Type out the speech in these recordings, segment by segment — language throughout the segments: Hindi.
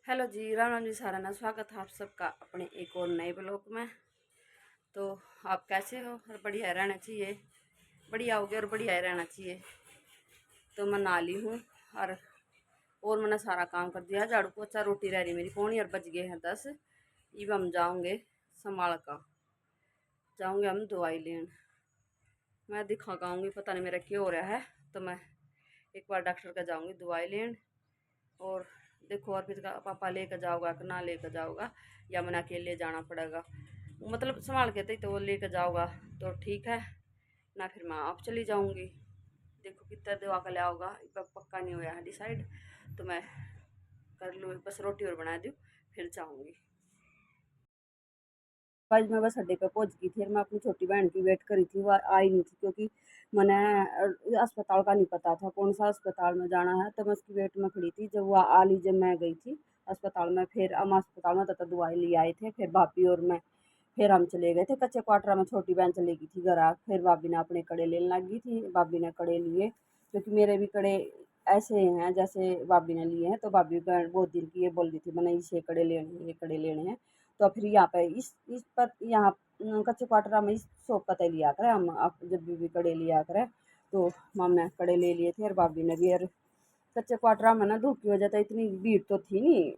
हेलो जी, राम राम जी, सारा ना स्वागत है आप सबका अपने एक और नए ब्लॉग में। तो आप कैसे हो? और बढ़िया रहना चाहिए, बढ़िया होगे और बढ़िया ही रहना चाहिए। तो मैं नहा ली हूँ और मैंने सारा काम कर दिया, झाड़ू पोछा, रोटी रह रही मेरी पौनी और बज गए हैं 10। अब हम जाओगे संभाल का, जाऊँगे हम दवाई लेने। मैं दिखाऊँगी, पता नहीं मेरा क्या हो रहा है, तो मैं एक बार डॉक्टर का जाऊँगी दवाई लेने। और देखो और फिर पापा लेकर जाओगा कि ना लेकर जाओगा, या मैंने अकेले जाना पड़ेगा। मतलब संभाल के तो वो लेकर जाओगा तो ठीक है, ना फिर मैं आप चली जाऊँगी। देखो कितना दवा का लिया होगा, पक्का नहीं हुआ है डिसाइड। तो मैं कर लूँ, बस रोटी और बना दूँ फिर जाऊँगी। आज मैं बस अड्डे पे पहुंच गई थी और मैं अपनी छोटी बहन की वेट करी थी, वो आई नहीं थी क्योंकि मैंने अस्पताल का नहीं पता था कौन सा अस्पताल में जाना है, तो मैं उसकी वेट में खड़ी थी। जब वो आ ली, जब मैं गई थी अस्पताल में, फिर हम अस्पताल में तब तक दवाई ले आए थे। फिर भाभी और मैं फिर हम चले गए थे कच्चे क्वार्टर में। छोटी बहन चली गई थी घर। फिर भाभी ने अपने कड़े लेने लग गई थी, भाभी ने कड़े लिए क्योंकि मेरे भी कड़े ऐसे हैं जैसे भाभी ने लिए हैं। तो भाभी बहुत दिन की ये बोल रही थी मैंने इसे कड़े लेने हैं, ये कड़े लेने हैं। तो फिर यहाँ पे इस पर यहाँ कच्चे क्वार्टर में इस शॉप पर तय लिया करें हम, आप जब भी कड़े लिया करें। तो हमने कड़े ले लिए थे और भाभी ने भी। और कच्चे क्वार्टर में ना धूप की वजह से इतनी भीड़ तो थी नहीं,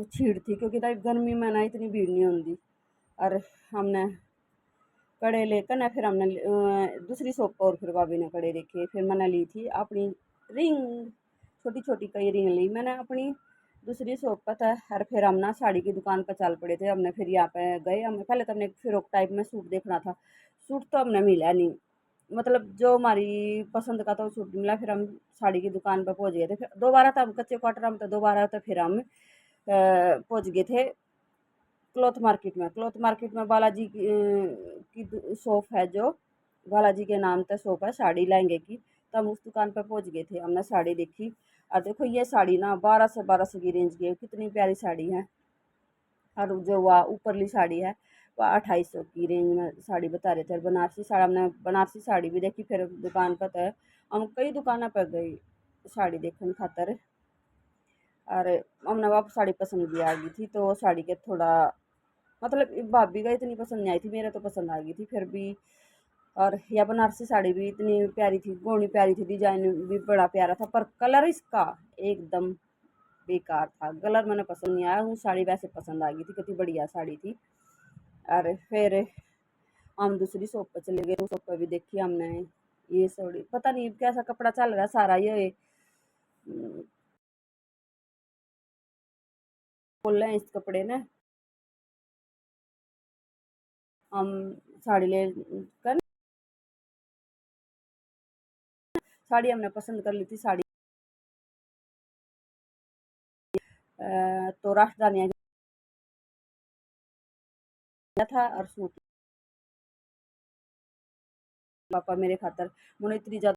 छीड़ थी क्योंकि गर्मी में ना इतनी भीड़ नहीं होती। और हमने कड़े लेकर ना फिर हमने दूसरी शॉप पर, और फिर भाभी ने कड़े देखे। फिर मैंने ली थी अपनी रिंग, छोटी छोटी कई रिंग ली मैंने अपनी दूसरी शॉप पर था। और फिर हम ना साड़ी की दुकान पर चल पड़े थे। हमने फिर यहाँ पे गए, हमने पहले तो हमने फ्रॉक टाइप में सूट देखना था। सूट तो हमने मिला नहीं, मतलब जो हमारी पसंद का था वो सूट नहीं मिला। फिर हम साड़ी की दुकान पर पहुंच गए थे। फिर दोबारा था हम कच्चे क्वार्टर में, तो दोबारा तो फिर हम पहुंच गए थे क्लॉथ मार्केट में। क्लॉथ मार्केट में बालाजी की शॉप है, जो बालाजी के नाम से शॉप है साड़ी लहंगे की। तो हम उस दुकान पर पहुंच गए थे, हमने साड़ी देखी। और देखो ये साड़ी ना 1200 की रेंज की है, कितनी प्यारी साड़ी है। और जो वह ऊपरली साड़ी है वह 2800 की रेंज में साड़ी बता रहे थे। और बनारसी साड़ी, हमने बनारसी साड़ी भी देखी। फिर दुकान पर तो हम कई दुकानों पर गई साड़ी देखने खातर। और हमने वहाँ साड़ी पसंद भी आ गई थी, तो वो साड़ी के थोड़ा मतलब भाभी का इतनी पसंद नहीं आई थी, मेरे तो पसंद आ गई थी फिर भी। और यह बनारसी साड़ी भी इतनी प्यारी थी, घोड़ी प्यारी थी, डिजाइन भी बड़ा प्यारा था, पर कलर इसका एकदम बेकार था। कलर मैंने पसंद नहीं आया, वो साड़ी वैसे पसंद आ गई थी, कितनी बढ़िया साड़ी थी। और फिर हम दूसरी शॉप पर चले गए, उस शॉप पर भी देखी हमने ये साड़ी। पता नहीं कैसा कपड़ा चल रहा है सारा ये, बोल रहे हैं इस कपड़े ने। हम साड़ी ले कर, साड़ी हमने पसंद कर ली थी साड़ी। तो राजधानी था और सूट पापा मेरे खातर मुझे इतनी ज़्यादा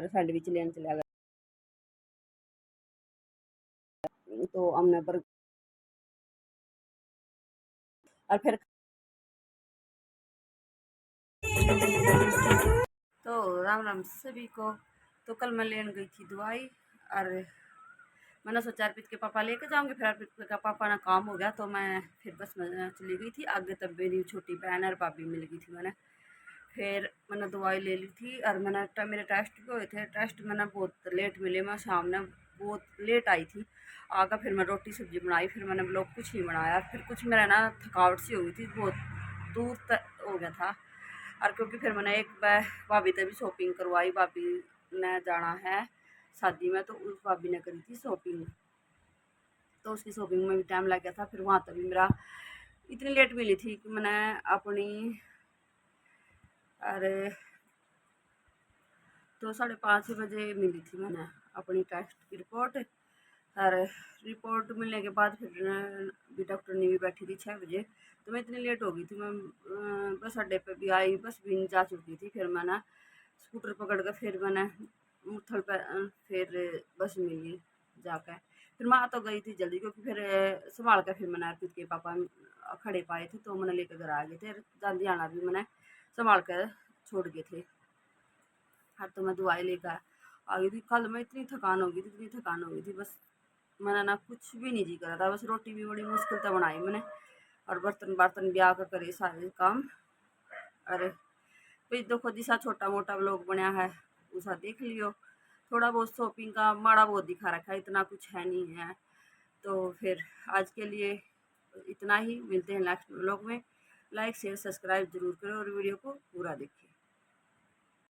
सैंडविच लेने चला गया। तो हमने और फिर तो राम राम सभी को। तो कल मैं लेने गई थी दवाई, और मैंने सोचा अर्पित के पापा लेके जाऊंगे। फिर अर्पित का पापा ना काम हो गया, तो मैं फिर बस में चली गई थी आगे। तब मेरी छोटी बहन और भाभी मिल गई थी। मैंने दवाई ले ली थी। और मेरे टेस्ट भी हुए थे। टेस्ट मैंने बहुत लेट मिले, मैं शाम में बहुत लेट आई थी आकर। फिर मैं रोटी सब्जी बनाई, फिर मैंने लोग कुछ नहीं बनाया। फिर कुछ मेरा ना थकावट सी हो गई थी, बहुत दूर तक हो गया था। और क्योंकि फिर मैंने एक भाभी से भी शॉपिंग करवाई, भाभी ने जाना है शादी में, तो उस भाभी ने करी थी शॉपिंग। तो उसकी शॉपिंग में भी टाइम लग गया था। फिर वहाँ तक भी मेरा इतनी लेट मिली थी कि मैंने अपनी, अरे तो 5:30 बजे मिली थी मैंने अपनी टेस्ट की रिपोर्ट। और रिपोर्ट मिलने के बाद फिर भी डॉक्टर ने भी बैठी थी 6 बजे। तो मैं इतनी लेट हो गई थी, मैं बस अड्डे पे भी आई, बस भी नहीं जा चुकी थी। फिर मैंने स्कूटर पकड़ कर फिर मैंने मुथल पर फिर बस मिली जाकर। फिर मैं आ तो गई थी जल्दी, क्योंकि फिर संभाल कर फिर मैंने अर्पित के पापा खड़े पाए थे, तो मैंने लेकर घर आ गए थे। दादी आना भी मैंने संभाल कर छोड़ गए थे। हाँ तो मैं दवाई लेकर आ गई थी। कल मैं इतनी थकान हो गई थी, इतनी थकान हो गई थी, बस मैंने ना कुछ भी नहीं जी करा था। बस रोटी भी बड़ी मुश्किल से बनाई मैंने, और बर्तन बर्तन भी आकर करे सारे काम। अरे भाई देखो जिसा छोटा मोटा व्लॉग बनया है उसा देख लियो। थोड़ा बहुत शॉपिंग का माड़ा बहुत दिखा रखा है, इतना कुछ है नहीं है। तो फिर आज के लिए इतना ही, मिलते हैं नेक्स्ट व्लॉग में। लाइक शेयर सब्सक्राइब जरूर करो और वीडियो को पूरा देखें।